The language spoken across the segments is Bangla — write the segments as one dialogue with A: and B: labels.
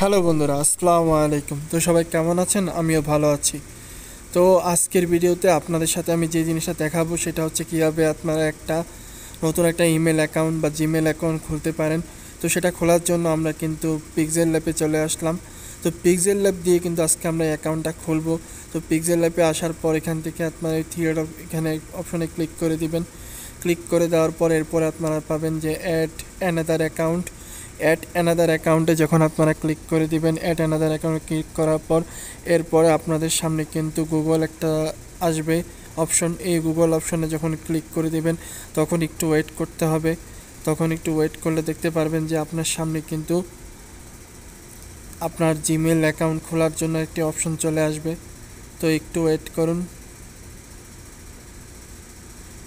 A: হ্যালো বন্ধুরা, আসসালামু আলাইকুম। তো সবাই কেমন আছেন? আমিও ভালো আছি। তো আজকের ভিডিওতে আপনাদের সাথে আমি যে জিনিসটা দেখাবো সেটা হচ্ছে কীভাবে আপনারা নতুন একটা ইমেল অ্যাকাউন্ট বা জিমেল অ্যাকাউন্ট খুলতে পারেন। তো সেটা খোলার জন্য আমরা কিন্তু পিক্সেল ল্যাবে চলে আসলাম। তো পিক্সেল ল্যাব দিয়ে কিন্তু আজকে আমরা অ্যাকাউন্টটা খুলবো। তো পিক্সেল ল্যাবে আসার পর এখান থেকে আপনারা এই এখানে অপশনে ক্লিক করে দিবেন। ক্লিক করে দেওয়ার পর এরপরে আপনারা পাবেন যে অ্যাড অ্যানাদার অ্যাকাউন্টে যখন আপনারা ক্লিক করে দিবেন, অ্যাড অ্যানাদার অ্যাকাউন্টে ক্লিক করার পর এরপরে আপনাদের সামনে কিন্তু গুগল একটা আসবে অপশন। এই গুগল অপশনে যখন ক্লিক করে দিবেন তখন একটু ওয়েট করতে হবে। তখন একটু ওয়েট করলে দেখতে পারবেন যে আপনার সামনে কিন্তু আপনার জিমেল অ্যাকাউন্ট খোলার জন্য একটি অপশন চলে আসবে। তো একটু ওয়েট করুন।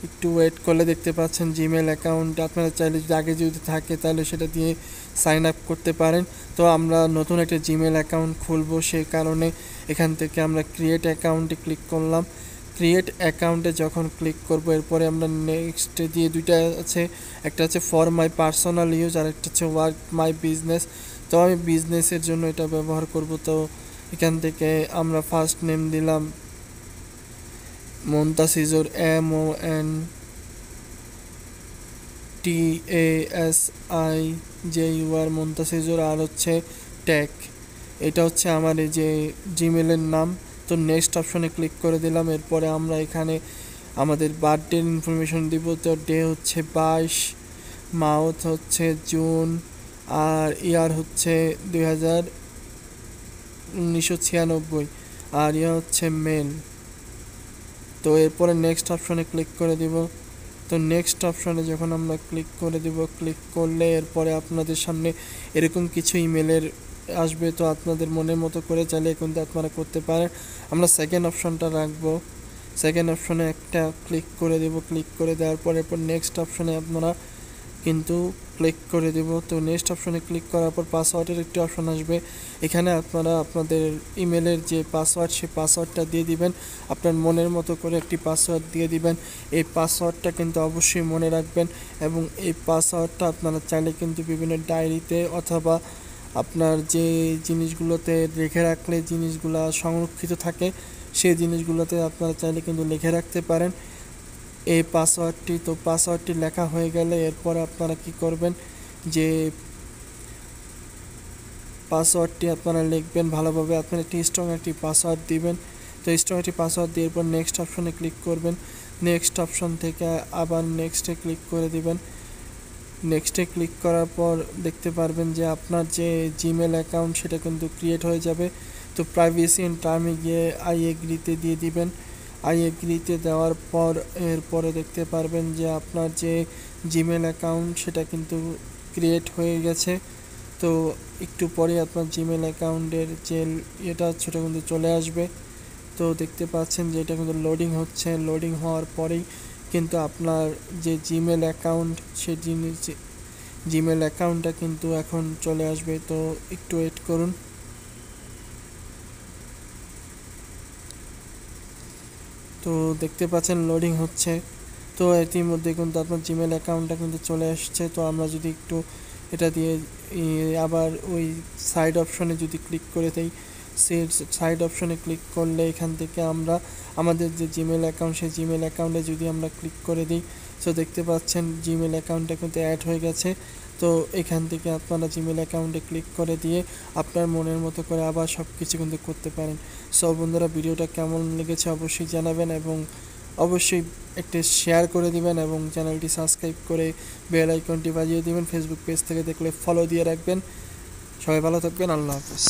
A: একটু ওয়েট করলে দেখতে পাচ্ছেন জিমেল অ্যাকাউন্ট আপনারা চাইলে যদি আগে যদি থাকে তাহলে সেটা দিয়ে সাইন আপ করতে পারেন। তো আমরা নতুন একটা জিমেল অ্যাকাউন্ট খুলবো, সেই কারণে এখান থেকে আমরা ক্রিয়েট অ্যাকাউন্টে ক্লিক করলাম। ক্রিয়েট অ্যাকাউন্টে যখন ক্লিক করব এরপরে আমরা নেক্সটে দিয়ে দুইটা আছে, একটা হচ্ছে ফর মাই পার্সোনাল ইউজ আর একটা হচ্ছে ওয়ার্ক মাই বিজনেস। তো আমি বিজনেসের জন্য এটা ব্যবহার করব। তো এখান থেকে আমরা ফার্স্ট নেম দিলাম মন্তাসিজুর, MONTASIJUR মন্তাসিজুর, আর হচ্ছে ট্যাগ। এটা হচ্ছে আমার এই যে জিমেলের নাম। তো নেক্সট অপশনে ক্লিক করে দিলাম। এরপরে আমরা এখানে আমাদের বার্থডের ইনফরমেশন দিব। তো ডে হচ্ছে 22, মাউথ হচ্ছে জুন, আর ইয়ার হচ্ছে 1996, আর ইয়া হচ্ছে মেল। তো এরপরে নেক্সট অপশনে ক্লিক করে দিব। তো নেক্সট অপশনে যখন আমরা ক্লিক করে দিব, ক্লিক করলে এরপরে আপনাদের সামনে এরকম কিছু ইমেলের আসবে। তো আপনাদের মনের মতো করে চালিয়ে কিন্তু আপনারা করতে পারেন। আমরা সেকেন্ড অপশনটা রাখবো। সেকেন্ড অপশনে একটা ক্লিক করে দেব। ক্লিক করে দেওয়ার পর এরপর নেক্সট অপশনে আপনারা কিন্তু ক্লিক করে দেব। তো নেক্সট অপশনে ক্লিক করার পর পাসওয়ার্ডের একটি অপশন আসবে। এখানে আপনারা আপনাদের ইমেলের যে পাসওয়ার্ড সেই পাসওয়ার্ডটা দিয়ে দিবেন। আপনার মনের মতো করে একটি পাসওয়ার্ড দিয়ে দিবেন। এই পাসওয়ার্ডটা কিন্তু অবশ্যই মনে রাখবেন, এবং এই পাসওয়ার্ডটা আপনারা চাইলে কিন্তু বিভিন্ন ডায়েরিতে অথবা আপনার যে জিনিসগুলোতে রেখে রাখলে জিনিসগুলো সংরক্ষিত থাকে সেই জিনিসগুলোতে আপনারা চাইলে কিন্তু লিখে রাখতে পারেন এই পাসওয়ার্ডটি। তো পাসওয়ার্ডটি লেখা হয়ে গেলে এরপরে আপনারা কি করবেন, যে পাসওয়ার্ডটি আপনারা লিখবেন ভালোভাবে। আপনারা একটি স্ট্রং একটি পাসওয়ার্ড দিবেন। তো স্ট্রং একটি পাসওয়ার্ড দিয়ে এরপর নেক্সট অপশনে ক্লিক করবেন। নেক্সট অপশন থেকে আবার নেক্সটে ক্লিক করে দিবেন। নেক্সটে ক্লিক করার পর দেখতে পারবেন যে আপনার যে জিমেল অ্যাকাউন্ট সেটা কিন্তু ক্রিয়েট হয়ে যাবে। তো প্রাইভেসি এন্ড টার্মে গিয়ে আই এগ্রিতে দিয়ে দিবেন। আই এগ্রিতে দেওয়ার পর এরপরে দেখতে পারবেন যে আপনার যে জিমেল অ্যাকাউন্ট সেটা কিন্তু ক্রিয়েট হয়ে গেছে। তো একটু পরে আপনার জিমেল অ্যাকাউন্টের যে এটা সেটা কিন্তু চলে আসবে। তো দেখতে পাচ্ছেন যে এটা কিন্তু লোডিং হচ্ছে। লোডিং হওয়ার পরেই কিন্তু আপনার যে জিমেল অ্যাকাউন্ট সেই জিমেল অ্যাকাউন্টটা কিন্তু এখন চলে আসবে। তো একটু ওয়েট করুন। তো দেখতে পাচ্ছেন লোডিং হচ্ছে। তো ইতিমধ্যে কিন্তু আপনার জিমেল অ্যাকাউন্টটা কিন্তু চলে আসছে। তো আমরা যদি একটু এটা দিয়ে আবার ওই সাইড অপশনে যদি ক্লিক করে দেই, সেই সাইড অপশনে ক্লিক করলে এখান থেকে আমরা আমাদের যে জিমেল অ্যাকাউন্ট সেই জিমেল অ্যাকাউন্টে যদি আমরা ক্লিক করে দিই, তো দেখতে পাচ্ছেন জিমেল অ্যাকাউন্টটা কিন্তু অ্যাড হয়ে গেছে। তো এখান থেকে আপনারা জিমেল অ্যাকাউন্টে ক্লিক করে দিয়ে আপনার মনের মতো করে আবার সব কিছু কিন্তু করতে পারেন। সো বন্ধুরা, ভিডিওটা কেমন লেগেছে অবশ্যই জানাবেন, এবং অবশ্যই একটি শেয়ার করে দিবেন, এবং চ্যানেলটি সাবস্ক্রাইব করে বেল আইকনটি বাজিয়ে দিবেন। ফেসবুক পেজ থেকে দেখলে ফলো দিয়ে রাখবেন। সবাই ভালো থাকবেন। আল্লাহ হাফেজ।